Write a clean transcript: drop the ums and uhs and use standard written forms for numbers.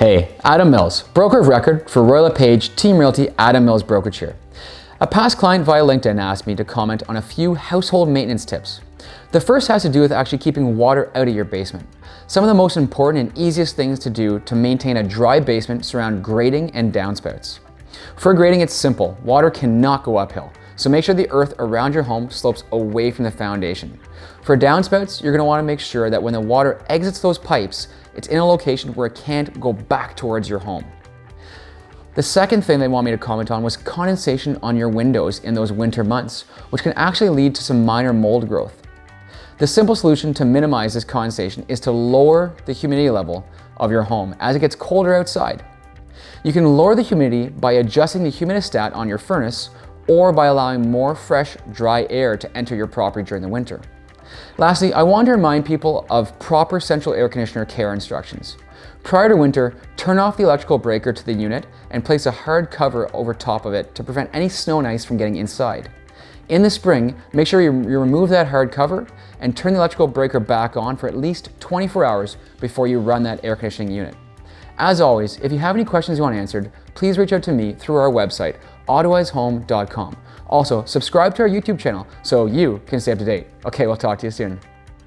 Hey, Adam Mills, broker of record for Royal LePage Team Realty Adam Mills Brokerage here. A past client via LinkedIn asked me to comment on a few household maintenance tips. The first has to do with actually keeping water out of your basement. Some of the most important and easiest things to do to maintain a dry basement surround grading and downspouts. For grading, it's simple. Water cannot go uphill, so make sure the earth around your home slopes away from the foundation. For downspouts, you're going to want to make sure that when the water exits those pipes, it's in a location where it can't go back towards your home. The second thing they want me to comment on was condensation on your windows in those winter months, which can actually lead to some minor mold growth. The simple solution to minimize this condensation is to lower the humidity level of your home as it gets colder outside. You can lower the humidity by adjusting the humidistat on your furnace or by allowing more fresh, dry air to enter your property during the winter. Lastly, I want to remind people of proper central air conditioner care instructions. Prior to winter, turn off the electrical breaker to the unit and place a hard cover over top of it to prevent any snow and ice from getting inside. In the spring, make sure you remove that hard cover and turn the electrical breaker back on for at least 24 hours before you run that air conditioning unit. As always, if you have any questions you want answered, please reach out to me through our website, ottawashome.com. Also, subscribe to our YouTube channel so you can stay up to date. Okay, we'll talk to you soon.